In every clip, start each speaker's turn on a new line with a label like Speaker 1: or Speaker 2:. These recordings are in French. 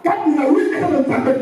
Speaker 1: Quand il a eu le temps de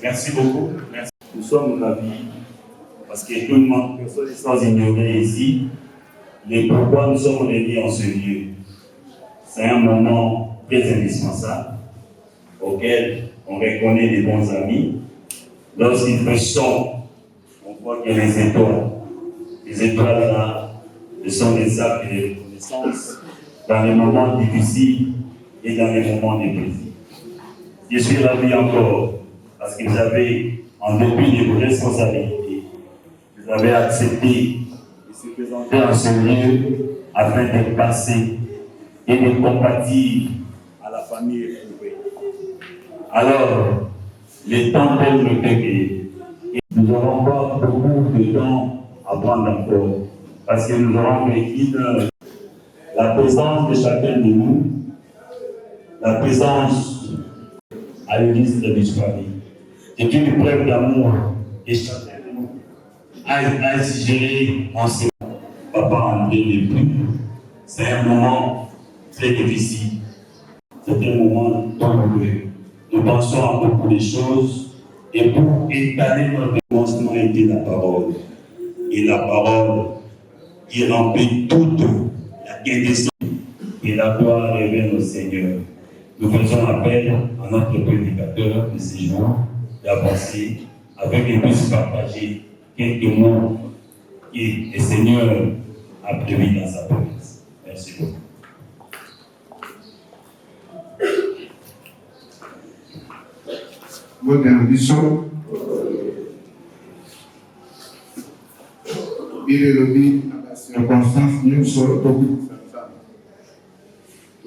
Speaker 1: Merci beaucoup. Merci. Nous sommes ravis parce que tout le monde, personne n'est sans ignorer ici les pourquoi nous sommes réunis en ce lieu. C'est un moment très indispensable auquel on reconnaît des bons amis. Lorsqu'il fait sombre, on voit qu'il y a les étoiles. Les étoiles là, ce sont des actes de reconnaissance dans les moments difficiles et dans les moments de plaisir. Je suis ravi encore parce que vous avez, en dépit de vos responsabilités, vous avez accepté de se présenter en ce lieu afin de passer et de compatir à la famille éprouvée. Alors, le temps tel le fait que nous n'aurons pas beaucoup de temps à prendre encore, parce que nous aurons fait 1 heure. La présence de chacun de nous, la présence à l'église de l'Israël, c'est une preuve d'amour et chacun de nous a exigé en ce moment. Papa André n'est plus. C'est un moment très difficile. C'est un moment douloureux. Nous pensons à beaucoup de choses et pour étaler notre commencement était la parole. Et la parole qui remplit toute la quintessence et la gloire révèle au Seigneur. Nous faisons appel à notre prédicateur de ces jours d'avancer avec qu'il puisse partager quelques mots que le Seigneur a prévu dans sa promesse. Merci beaucoup.
Speaker 2: Bonne bénédiction. bilelobi na circonstance nyonso tokutisa nzambe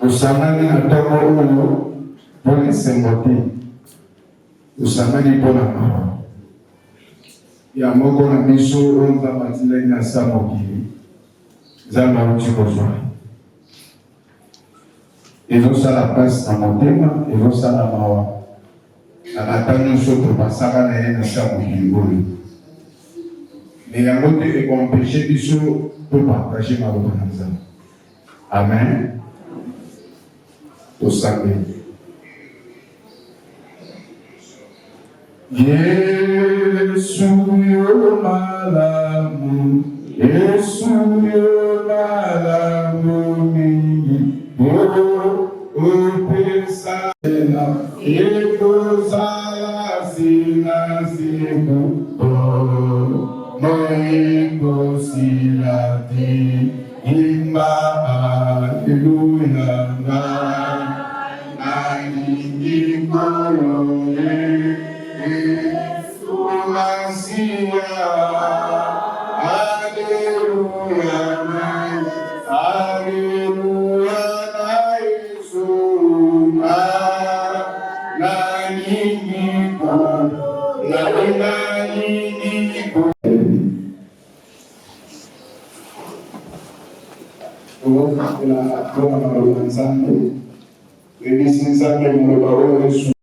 Speaker 2: tosangani na ntango oyo mpona esengo te tosangani mpona mawa ya moko na biso oyo nzambe atindaki na sa mokili nzambe auti kozwa ezosala mpasi na motema ezosala mawa na bata nyonso topasaka na ye na sa mokili oyo me yango te ekompeshe biso topartage maloba na nzambe. Amen. Tosambeli. Yesu yo malamu, Yesu yo malamu mingi, upesa na ekozala sina siku Moingo silati imba aleluya nani ngolole Yesu Masia aleluya aleluya na Yesu nani ngolole nani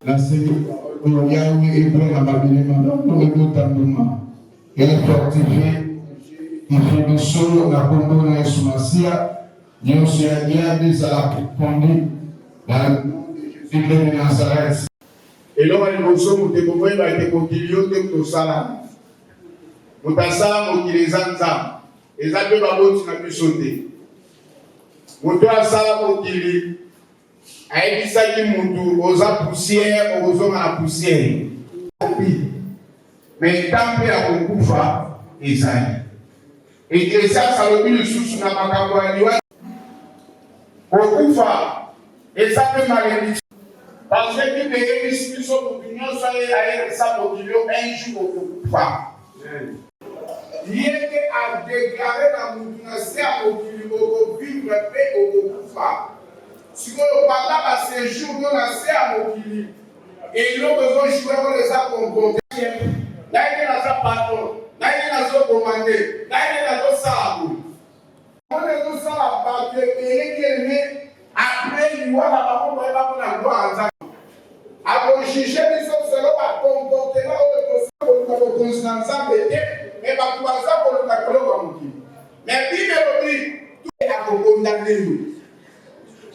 Speaker 2: la série Yahweh est prêt à Babylone, nous le tendons. Elle est fortifiée, il fait du sol, la combo de Masia, nous sommes des à conduit dans le nom de Jésus de Nazareth. Et là, nous sommes des moments où il a été continué de Sala. Nous passons au Kilizanza, et ça peut pas continuer à sauter. Moto asala mokili ayebisaki mutu oza poussière okozonga na poussière mais ntampe ya kokufa ezali eklesias alobi lisusu na makambo ya liwa kokufa eza mpe malembi parce que bible eyebisi biso motu nyonso ayebisa mokili yo un jour okokufa yeke a déclaré na mutu na se ya mokili okovivre mpe okokufa sikoyo banda baséjour yo na se ya mokili eloko ezojoue oyo eza komporte ndenge naza patron ndenge nazokomande ndenge nazosala boye ona ezosala bato ebelekeleme apres liwa na bango boyeba mpona gloire nzambe akojuge biso selo bakomportema oyo tosakoluka bokonzi na nzambe te mais bato baza koluka koloko ya mokili mais bible elobi akokondamne yo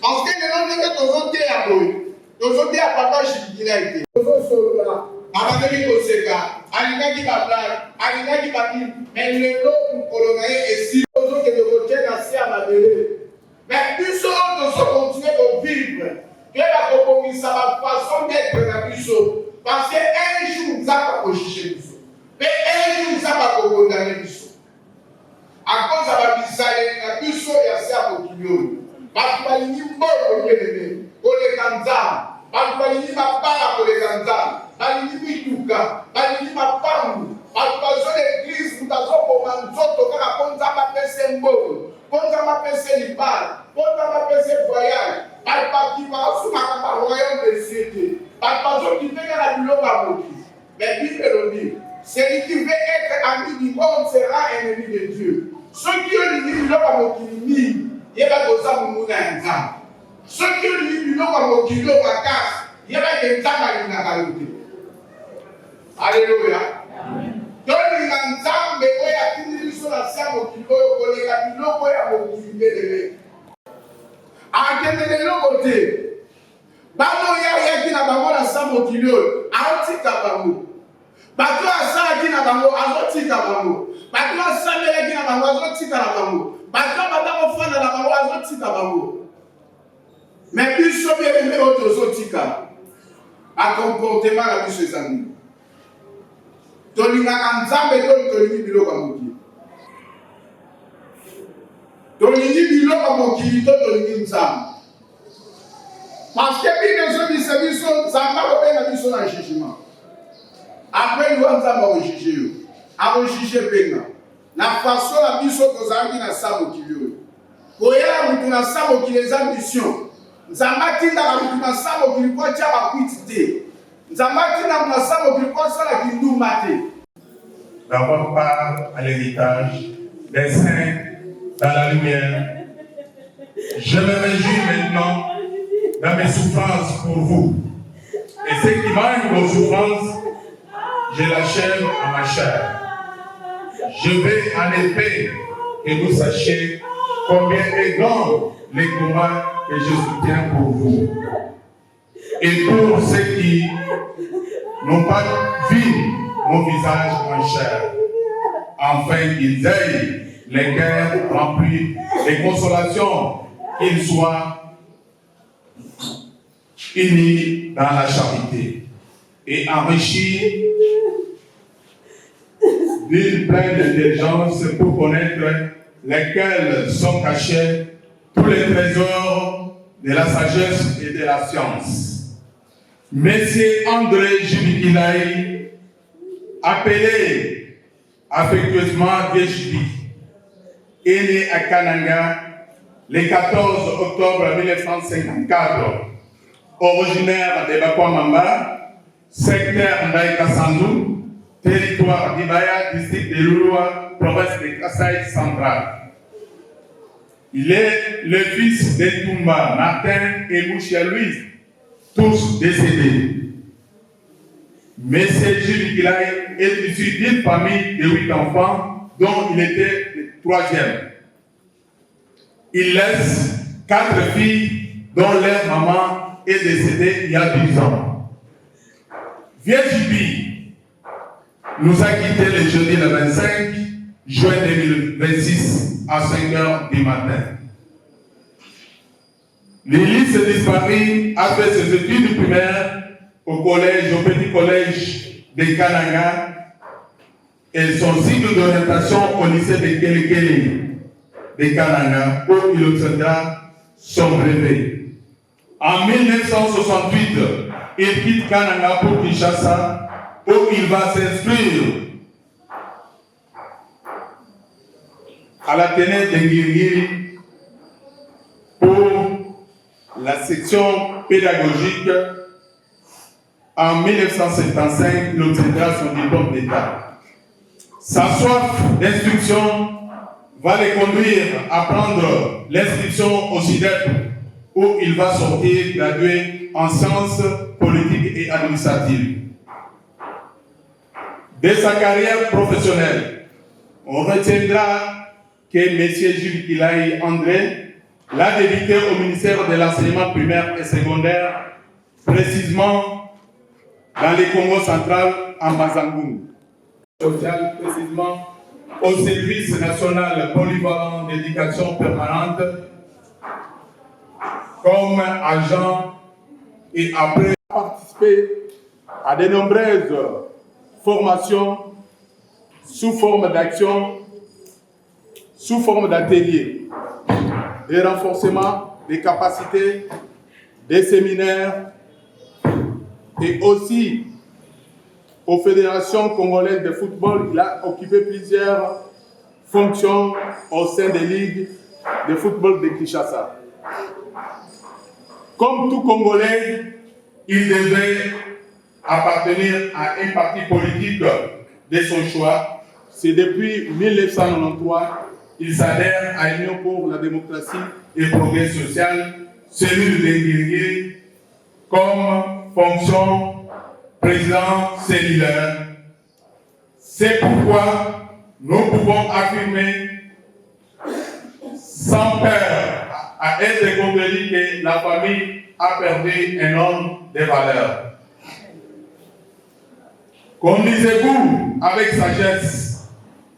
Speaker 2: parce que lelo ndenge tozoteya boye tozoteya papa jibikila ete tozosolola abandeli koseka alingaki bablage alingaki bakili mais lelo mokolo na ye esili tozokende kotie na se ya mabele mais biso oyo tozokontinue kovivre ke bakobongisa bafaçon d'être na biso parce que un jour nzambe akojuge biso mpe un jour nzambe akokondane biso akoza babisaleli na biso ya se ya mokili oyo bato balingi mbongo kelele koleka nzambe bato balingi mabala koleka nzambe balingi mituka balingi mapangu bato bazo l'église moto azoboma nzoto kaka mpo nzambe apese mbongo mpo nzambe apese libala mpo nzambe apese voyage bato bakima basumaka baroyaume de cieux te bato bazokipeka na biloko ya mokili mais bible elobi celui qui veut être ami du monde sera ennemi de Dieu soki olingi biloko ya mokili mingi yeba koza momuna ya nzambe soki olingi biloko ya mokili oyo makasi yeba ke nzambe alingaka yo te alleluya tolinga nzambe oyo atindi biso na se ya mokili oyo koleka biloko ya mokili belele akende leloko te bano oyo ayaki na bango na se mokili oyo aotika bango bato asalaki na bango azotika bango bato asambelaki na bango azotika na bango bato bata kofanda na bango azotika bango mais biso biebembe oyo tozotika bakomportema na biso eza nini tolingaka nzambe to tolingi biloko ya mokili tolingi biloko ya mokili to tolingi nzambe parce que bible ezobisa biso nzambe akobenga biso na jugement après liwa nzambe akojuge yo akojuge mpenga la façon la biso tozalaki na sa mokili oyo koyela mutu na sa mokili eza mission nzambe atindaka mutu na sa mokili mpo atya bakwiti te nzambe atindaka na sa mokili mpo asalaki ndumba te.
Speaker 3: D'avoir part à l'héritage des saints dans la lumière. Je me réjouis maintenant dans mes souffrances pour vous. Et ce qui manque aux souffrances, je l'achève à ma chair. Je veux en effet que vous sachiez combien est grand les combats que je soutiens pour vous. Et pour ceux qui n'ont pas vu mon visage en chair, afin qu'ils aient les cœurs remplis de consolation, qu'ils soient unis dans la charité et enrichis d'une pleine d'intelligence pour connaître lesquels sont cachés tous les trésors de la sagesse et de la science. Monsieur André Jubikilaï, appelé affectueusement Vieux est né à Kananga le 14 octobre 1954, originaire de Bakwamamba, secteur Ndaïka-Sandou, territoire d'Ibaya, district de Louloua, province de Kasaï centrale. Il est le fils de Toumba, Martin et Mouchia Louise, tous décédés. Monsieur Jules Gilaï est issu d'une famille de 8 enfants, dont il était le 3e. Il laisse 4 filles, dont leur maman est décédée il y a 10 ans. Vieux Jubi nous a quittés le jeudi le 25 juin 2026 à 5 h du matin. Lily s'est disparue, a fait ses études primaires au petit collège de Kananga et son cycle d'orientation au lycée de Kelekele de Kananga où il obtiendra son brevet. En 1968, il quitte Kananga pour Kinshasa où il va s'inscrire à l'Athénée de Ngiri pour la section pédagogique. En 1975, il obtiendra son diplôme d'État. Sa soif d'instruction va le conduire à prendre l'inscription au CIDEP, où il va sortir gradué en sciences politiques et administratives. De sa carrière professionnelle, on retiendra que M. Jules Kilaï André l'a débuté au ministère de l'enseignement primaire et secondaire, précisément dans le Congo central, en Mazangoum. Social, précisément au service national polyvalent d'éducation permanente, comme agent et après participer à de nombreuses formations sous forme d'action, sous forme d'ateliers, de renforcement des capacités, des séminaires, et aussi aux fédérations congolaises de football. Il a occupé plusieurs fonctions au sein des ligues de football de Kinshasa. Comme tout Congolais, il devait appartenir à un parti politique de son choix. C'est depuis 1993 il s'adhère à l'Union pour la démocratie et le progrès social, cellule de Guerrier, comme fonction président cellulaire. C'est pourquoi nous pouvons affirmer sans peur à être convaincu que la famille a perdu un homme de valeur. Conduisez-vous avec sagesse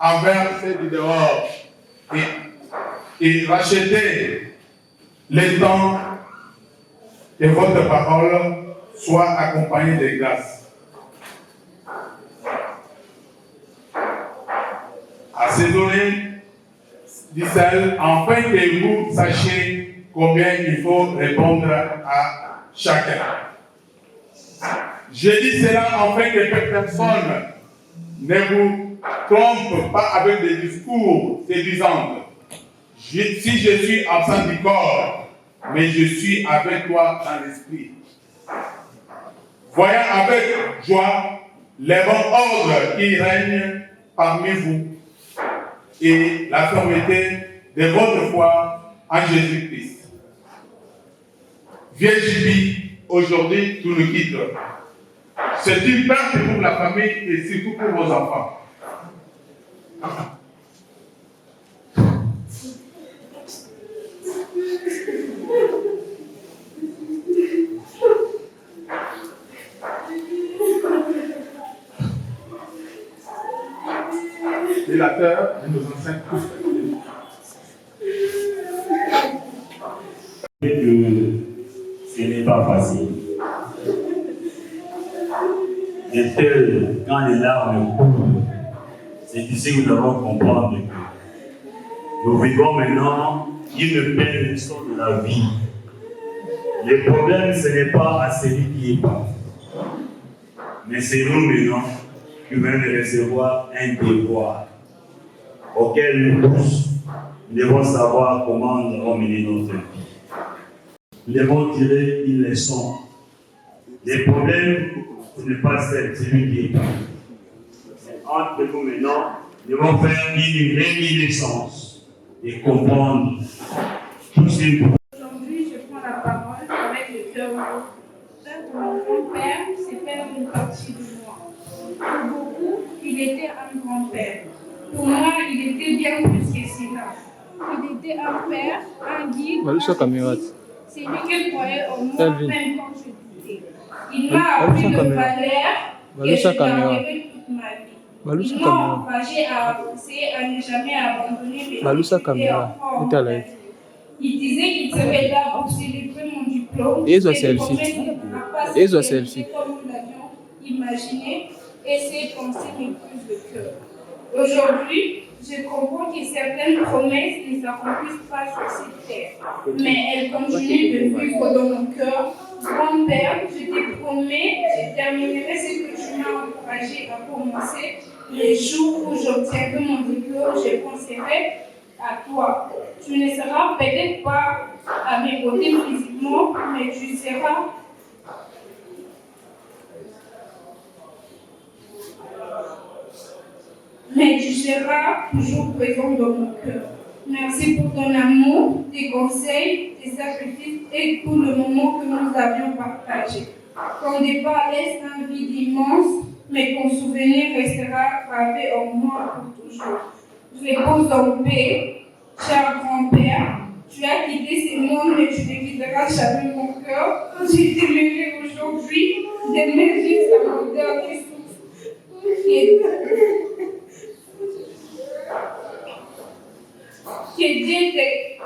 Speaker 3: envers ceux du dehors et rachetez le temps que votre parole soit accompagnée de grâce. Assaisonnez d'Israël, afin que vous sachiez combien il faut répondre à chacun. Je dis cela afin que personne ne vous trompe pas avec des discours séduisants. Si je suis absent du corps, mais je suis avec toi dans l'esprit. Voyons avec joie les bons ordres qui règnent parmi vous et la fermeté de votre foi en Jésus-Christ. Viens Jibi, aujourd'hui tu nous quittes. C'est une perte pour la famille et surtout pour vos enfants. Délateur de nos anciens coups.
Speaker 1: Que ce n'est pas facile. Et que quand les larmes coulent, c'est ici que nous devons comprendre que nous vivons maintenant une belle leçon de la vie. Le problème, ce n'est pas à celui qui est parti, mais c'est nous maintenant qui venons de recevoir un devoir auquel nous tous devons savoir comment nous allons mener notre vie. Nous devons tirer une leçon. Les problèmes, ce n'est pas celui qui est parti. Entre nous maintenant, nous devons faire une réminiscence et comprendre tout ce qui.
Speaker 4: Aujourd'hui, je prends la parole avec le cœur lourd. Mon grand-père, c'est perdre une partie de moi. Pour beaucoup, il était un grand-père. Pour moi, il était bien plus que cela. Il était un père, un guide, c'est lui qui croyait en moi même quand je doutais. Il m'a appris de valeurs que je garderai toute ma vie. Il m'a encouragé à avancer, à ne jamais abandonner mes études et à croire en la vie. Il disait qu'il serait là pour célébrer mon diplôme et de promettre qu'il ne pourra pas célébrer comme nous l'avions imaginé et ses pensées me poussent le cœur. Aujourd'hui, je comprends que certaines promesses ne s'accomplissent pas sur cette terre, mais elles continuent de vivre dans mon cœur. Grand-père, je te promets, je terminerai ce que tu m'as encouragé à commencer. Les jours où j'obtiendrai mon diplôme, je penserai à toi. Tu ne seras peut-être pas à mes côtés physiquement, mais tu seras toujours présent dans mon cœur. Merci pour ton amour, tes conseils, tes sacrifices et tout le moment que nous avions partagé. Ton départ laisse un vide immense, mais ton souvenir restera gravé en moi pour toujours. Repose en paix, cher grand-père. Tu as quitté ce monde, mais tu ne quitteras jamais mon cœur. Je t'aimerai aujourd'hui, d'aimer jusqu'à mon dernier souffle.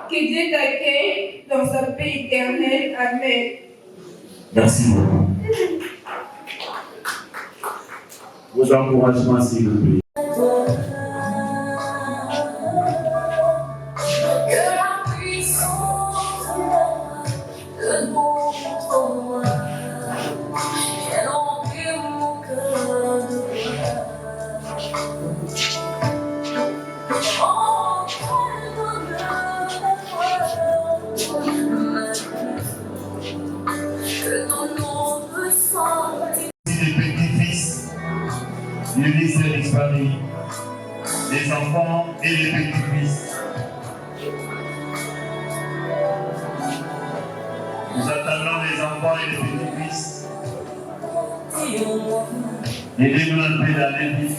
Speaker 4: Que Dieu t'accueille dans sa paix éternelle. Amen.
Speaker 1: Merci beaucoup. Vos encouragements, s'il vous plaît. L'église est disparue, les enfants et les petits-fils. Nous attendons les enfants et les petits-fils. Aidez-nous à lever la vie.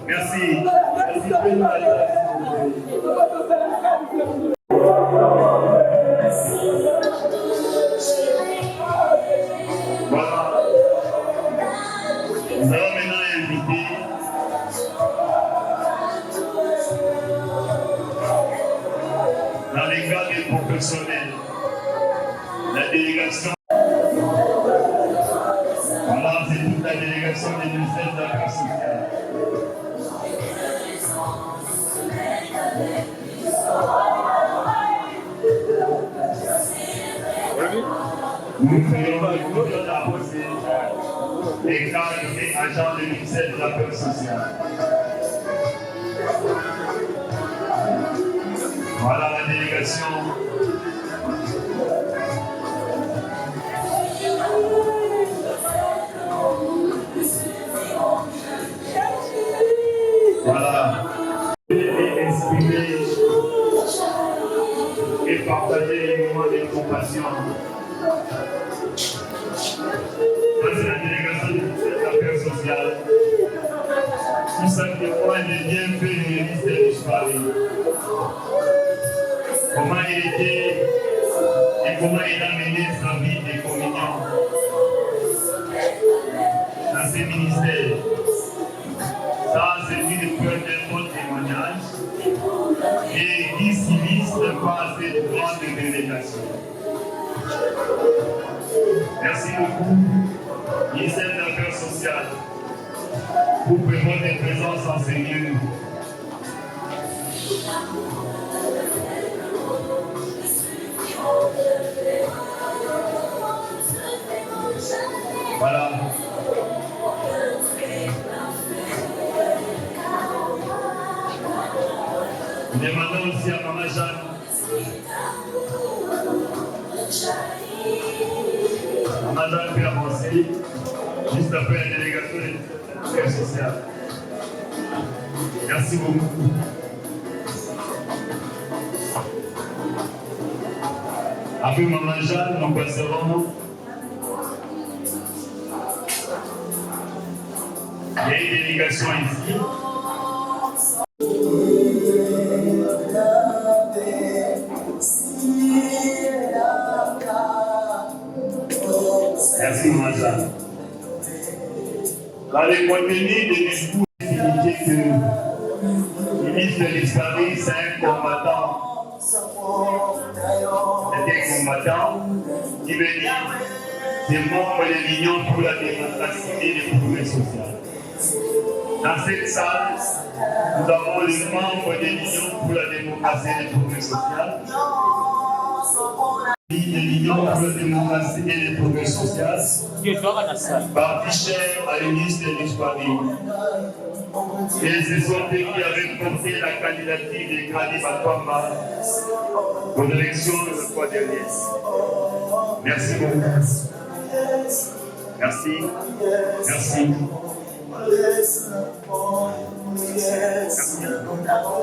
Speaker 1: Merci. Voilà. Nous allons maintenant inviter dans les cas des professionnels, la délégation. Voilà, c'est toute la délégation des ministères de l'Affaires sociales. Nous faisons la pose des cadres et agents du ministère de l'Affaires sociales. Voilà la délégation. Voilà. Et exprimer et partager les moments de compassion. C'est la délégation du ministère de l'Affaires sociales. Tout simplement, elle devient peu du ministère de Paris. Comment il était et comment il a mené sa vie de communion dans ces ministères. Ça, c'est une preuve d'un bon témoignage et qui s'illustre par cette grande délégation. Merci beaucoup, ministère de l'Affaires sociales, pour votre présence en ces lieux. Voilà. Nous demandons aussi à Maman Jeanne. Maman Jeanne peut avancer juste après la délégation des affaires sociales. Merci beaucoup. Après Maman Jeanne, nous passerons. Il y a une délégation ici. Merci Maman Jeanne. Dans les contenu des discours, signifié que le ministre de l'Histoire, c'est un combattant. C'est un combattant qui veut dire c'est membre de l'Union pour la démocratie et le progrès social. Dans cette salle, nous avons les membres de l'Union pour la démocratie et le progrès social. De l'Union pour la démocratie et le progrès social. Parti cher à l'unité de l'Histoire. Et ce sont eux qui avaient porté la candidature de Grady Batwamba aux élections le 3 dernier. Merci beaucoup. Merci. Merci.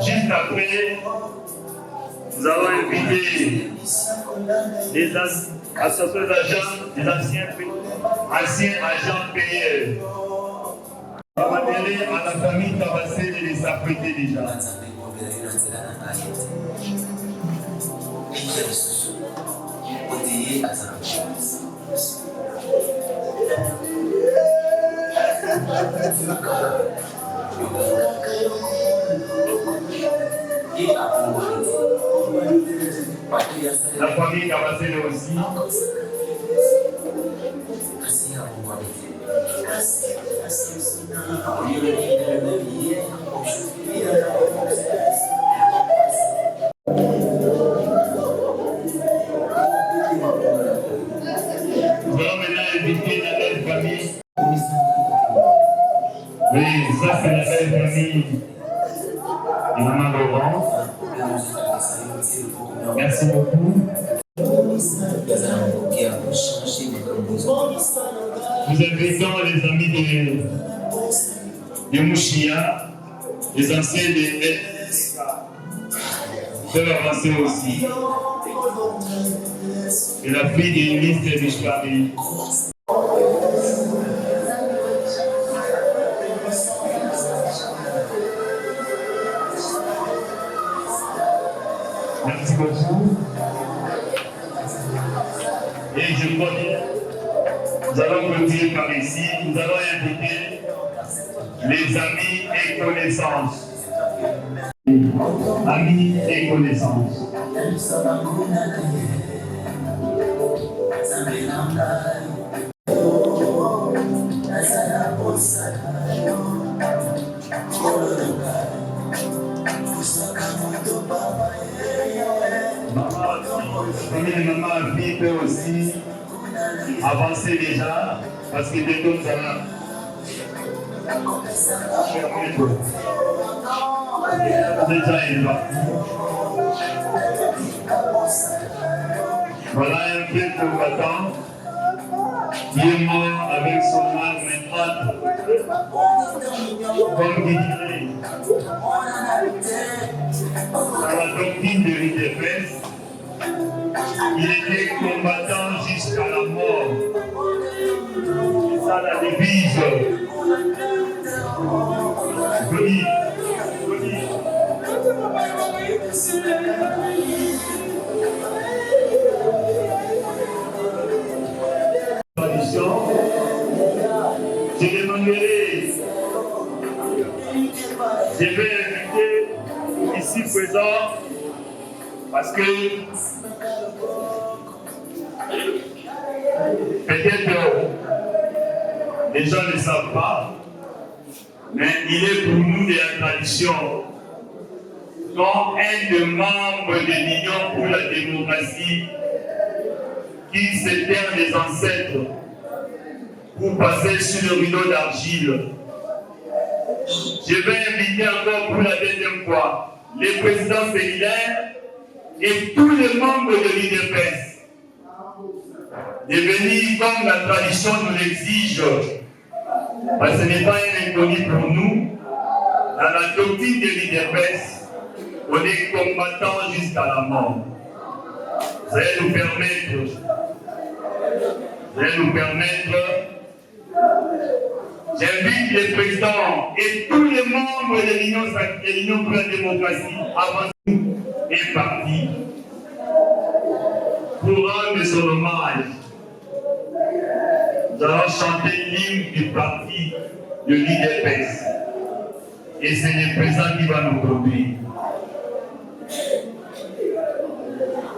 Speaker 1: Juste après, nous avons invité les associations d'agents, les anciens agents payeurs. On va demander à la famille Tabassé de les apprêter déjà. La famille Tabassé aussi. Nous allons maintenant inviter la belle famille. Oui, ça c'est la belle famille de Maman Laurent. Merci beaucoup.
Speaker 5: qui a changé mes composants.
Speaker 1: Nous invitons les amis de Mouchia, les anciens de LSK, peuvent avancer aussi. Et la fille de l'église de Mishpari. Merci beaucoup. Et je crois que nous allons continuer par ici. Nous allons inviter les amis et connaissances. Amis et connaissances. Maman Afri peut aussi avancer déjà parce que bientôt nous allons. Déjà il va. Voilà un peu combattant qui est mort avec son arme étroite. Comme qui dirait, dans la doctrine de l'IDPS, il était combattant jusqu'à la mort. C'est ça la devise. Joli. Je demanderai, je vais inviter ici présent parce que peut-être les gens ne savent pas, mais il est pour nous de la tradition comme un des membres de l'Union pour la démocratie qui s'éteint des ancêtres pour passer sur le rideau d'argile. Je vais inviter encore pour la deuxième fois les présidents séminaires et tous les membres de l'IDPS de venir comme la tradition nous l'exige. Parce que ce n'est pas un inconnu pour nous. Dans la doctrine de l'IDPS, on est combattant jusqu'à la mort. Vous allez nous permettre, j'invite les présidents et tous les membres de l'Union pour la démocratie avant et parti pour rendre son hommage. Nous allons chanter l'hymne du parti de l'IDPS. Et c'est le président qui va nous conduire.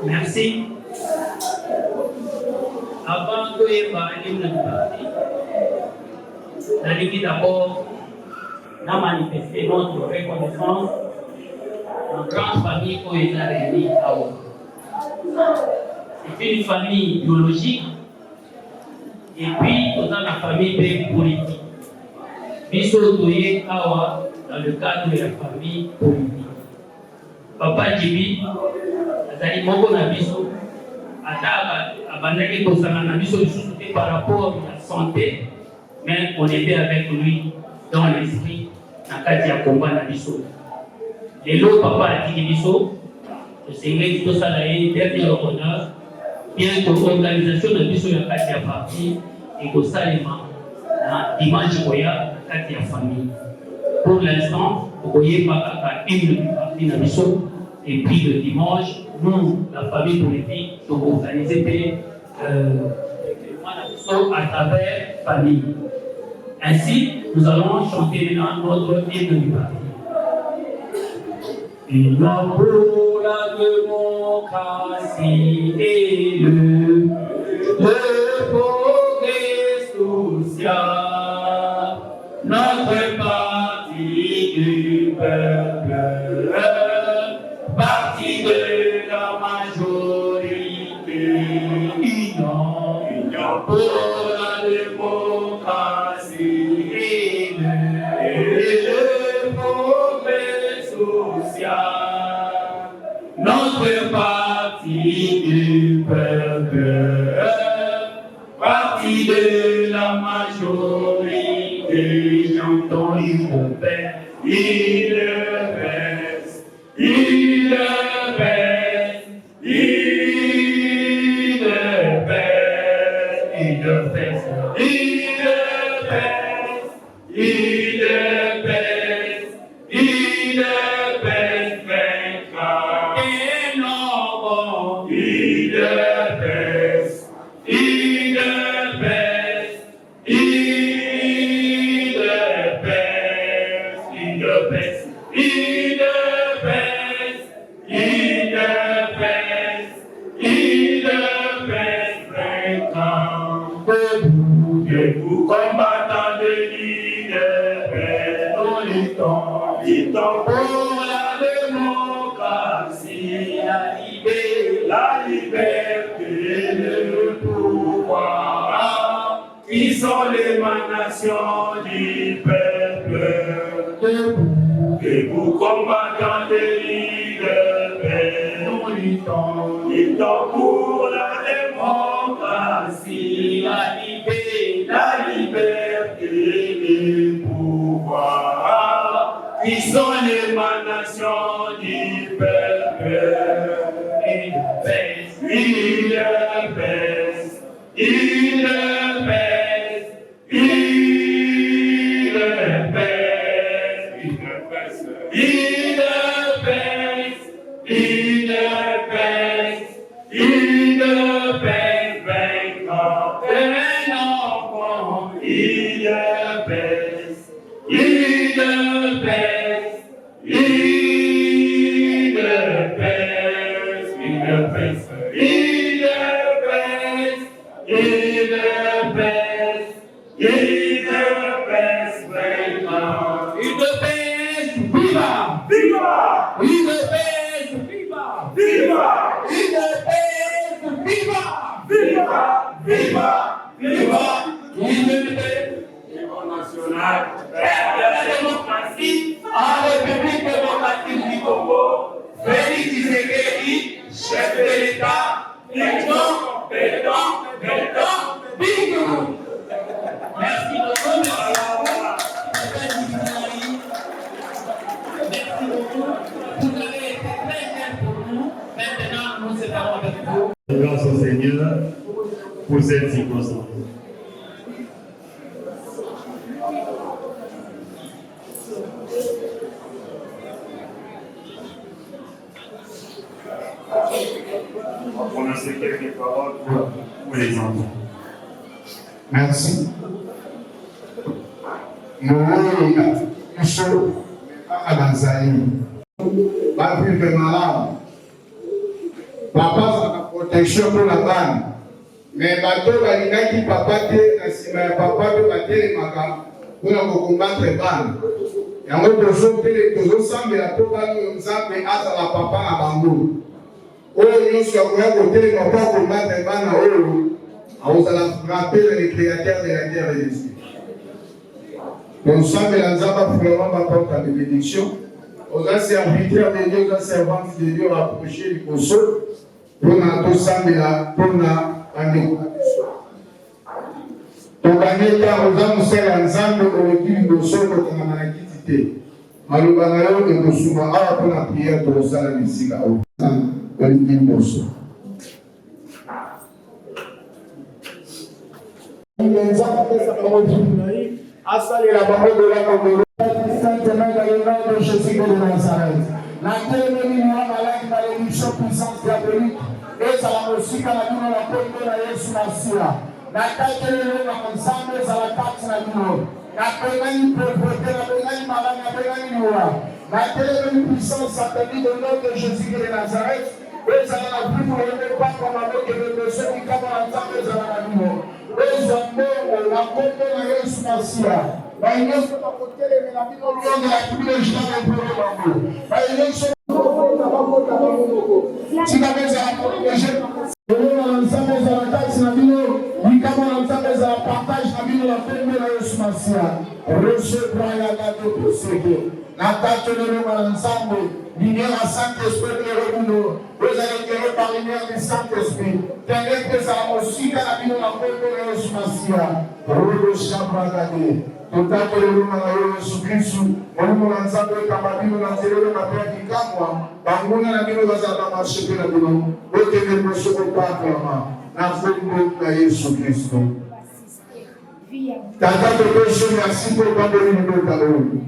Speaker 6: Merci. Avant que l'hymne du parti, nous allons d'abord manifester notre reconnaissance en grande famille qui est réunie à Oua. C'est une famille biologique et puis nous avons la famille politique. Biso Toye Awa dans le cadre de la famille politique. Papa Djibi, Azali Moko na biso, Ataka abandaki kosanga na biso par rapport à la santé, mais on était avec lui dans l'esprit, dans kati ya combat na biso. Et l'autre papa a dit biso, le Seigneur tout ça là est dernier honneur, bien que l'organisation de biso ya kati ya parti et que ça les dimanche koya kati ya famille. Pour l'instant, vous voyez pas une partie dans biso et puis le dimanche, nous, la famille politique, nous organisons à travers famille. Ainsi, nous allons chanter maintenant notre hymne du parti. Et pour la démocratie et le progrès social, notre parti du peuple, parti de la majorité, union pour la démocratie et le progrès social. Notre parti du peuple, autorité, j'entends mon Père, il baisse, il baisse, il baisse, il baisse, il baisse, il baisse, il baisse, vaincra. Et non, il baisse, il baisse, il baisse, il baisse, il baisse, il baisse, il baisse, vaincra. Debout, combattant de l'idée, il tombe pour la démocratie, la liberté, le pouvoir, qui sont l'émanation du peuple. Debout, combattant de l'idée, il tombe pour la démocratie, la liberté, le pouvoir, qui sont l'émanation du peuple. Il baisse, il baisse, il baisse, il baisse, il baisse, il baisse, il baisse, il baisse, vaincra. Un enfant, il baisse, il baisse, il baisse, il baisse, il baisse, il baisse, il baisse, vaincra. Il baisse, viva, viva, il baisse, viva, viva, il baisse, viva, viva, viva, viva, il baisse. National, père de la démocratie, en République démocratique du Congo, Félix Tshisekedi, chef de l'État, béton, béton, béton, bigou. Merci beaucoup, merci beaucoup. Vous avez été très bien pour nous. Maintenant, nous séparons avec vous.
Speaker 1: Grâce au Seigneur pour cette circonstance. On va prononcer quelques paroles pour les enfants.
Speaker 2: Merci. Nous sommes à Banzaï. Pas plus de malade. Papa, ça a protection pour la banne. Mais bateau, qui papa, papa, pour combattre les bannes. Et on peut ensemble la papa, la papa à Bambou. Oh, nous sommes côté, nous pas combattre les bannes à Oro. On va frapper les créateurs de la terre et des cieux. Ensemble, la Nzamba pour le rendre porte la bénédiction. Aux serviteurs de Dieu, aux servantes de Dieu, rapprocher du Koso. Pour nous ensemble, pour nous tokanyeta oza mosala nzambe oleki liboso kokanga na kiti te maloba na yo ekosuma awa mpona priere tokosala bisika oyo oleki liboso nzambe apesaka mokili na ye asalela bango dolakondolo sainte mère de nom de Jésus de Nazareth natelemeli mwa malaki malédiction puissance diabolique ezala mosika na bino na kombo na Yesu Masiya natakelelo na nzambe ezala kati na bino napengani pauvreté napengani maladi napengani liwa natelemeli puissance satanique au nom de Jésus de Nazareth ezala na bino oyende papa maboko ebebeso likama na nzambe ezala na bino ezwa mbongo na kombo na Yesu Masiya bainyoso bakotelemela bino lionde na kibilo jitana epolo bango bainyoso sikabeza aproteje Olona nzambe ezala kati na bino likama na nzambe ezala partage na bino na pembe na Yesu Masiya recevoir ya gato poseke L'attaque de nous ensemble, lumière à Saint-Esprit de nous. Vous allez éclairer par lumière du Saint-Esprit. Tenez que ça aussi, car la vie nous a fait de Masia. Rodo Shabragade. Tout à fait, nous avons Jésus Christ. Nous avons ensemble, Kamadi, nous avons tiré le matin qui camwa. Banguna na bino bazala marché de la bino. Ote ne mosso ko pa klama. Na fondo na Yesu Kristo. Tata de Dieu, merci pour pardonner nos talons.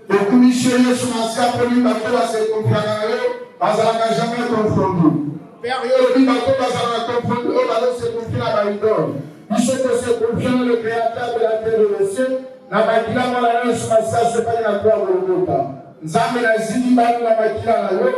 Speaker 2: Donc, missionnaires sont anciens pour lui, bateau à se conférer, bazala jamais confondu. Père, il bateau bazala confondu, on va se confier à la idole. Il se confie le créateur de la terre et le ciel. Na makila mala Yesu Masiya se pa na kwa Golgotha. Nzambe na zini banu na makila na yo.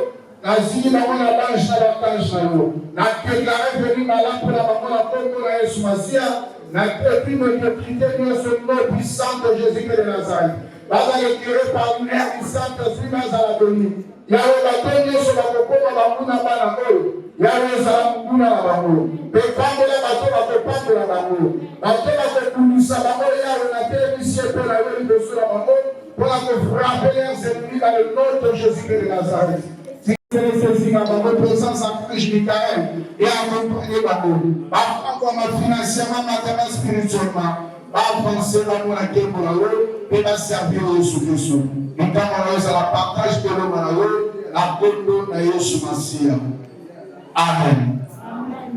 Speaker 2: Na zini bango na bange na batange na yo. Na déclaré venu malade pour la bango na kombo na Yesu Masiya. Na depuis notre prière dans ce nom puissant de Jésus de Nazareth. Baba éclairé par l'air du Saint-Esprit dans la donne. Yahweh batonyo so bakokoma bango na bana oyo. Yahweh za muna na bango. Pepambo la bato bakopambo la bango. Bato bakokundisa bango Yahweh na télévision pour la weli de sur la bango. Pour la frapper les ennemis dans le nom de Jésus de Nazareth. Si vous avez saisi ma présence en Christ Michael et accompagner bango. Pas comme financièrement, matériellement, spirituellement. Pas penser dans mon accueil pour la weli et va servir au Jésus-Christ. Nous avons la partage de l'homme à la weli, la bonne de Jésus Masiya. Amen. Amen.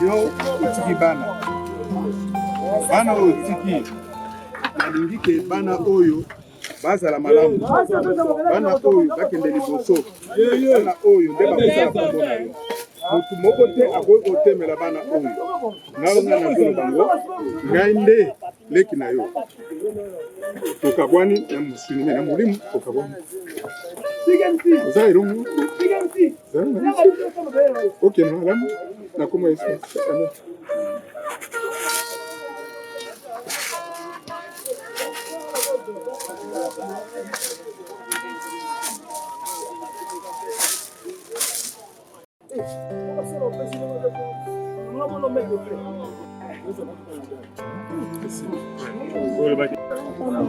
Speaker 2: Yo, otiki bana. Bana oyo otiki. Nalingi ke bana oyo bazala malamu. Bana oyo bakende liboso. Bana oyo nde bakosala kombo na yo. Motu moko te akoki kotemela bana oyo. Ngai nga nazolo bango. Ngai nde leki na yo. Tokabwani na musuni na mulimu tokabwani. Oza elongo. Ok, madame. Na como é isso?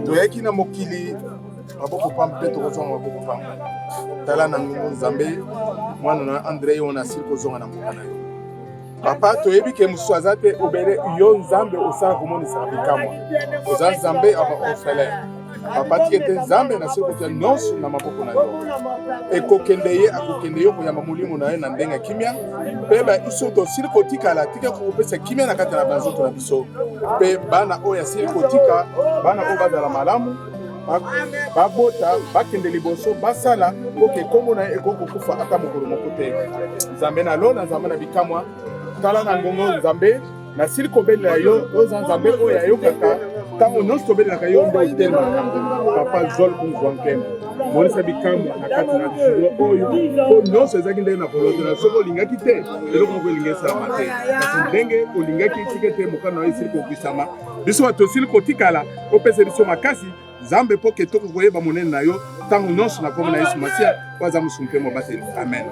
Speaker 2: Toyaki na mokili maboko pamba mpe tokozonga maboko pamba tala na ngungu nzambe mwana na André on asili kozonga na mboka na yo papa toyebi ke mosusu aza te obele yo nzambe osala komonisa bikamwa oza nzambe abaofele papa tike te nzambe nasili kotia nyonso na maboko na yo ekokende ye akokende yo koyamba molimo na ye na ndenge ya kimia mpe biso tosili kotikala tika kokopesa kimia na kati na banzoto na biso mpe bana oyo asili kotika bana oyo bazala malamu babota bakende liboso basala oke kombo na ye ekokokufa ata mokolo moko te nzambe na lo na nzambe na bikamwa tala na ngongo nzambe nasili kobelela yo oza nzambe oyo ayokaka ntango nyonso tobelelaka yo nde otelemaka papa zol kunzwa nkembo monisa bikamwa na kati na juro oyo po nyonso ezalaki ndenge na kolotela soki olingaki te eloko moko elingi esalama te kasi ndenge olingaki tike te mokano na yo esili kokwisama biso bato osili kotikala opesa biso makasi nzambe mpo ke tokokoyeba monene na yo ntango nyonso na kombo na yesu masiya po aza mosu mpe mobateli amen.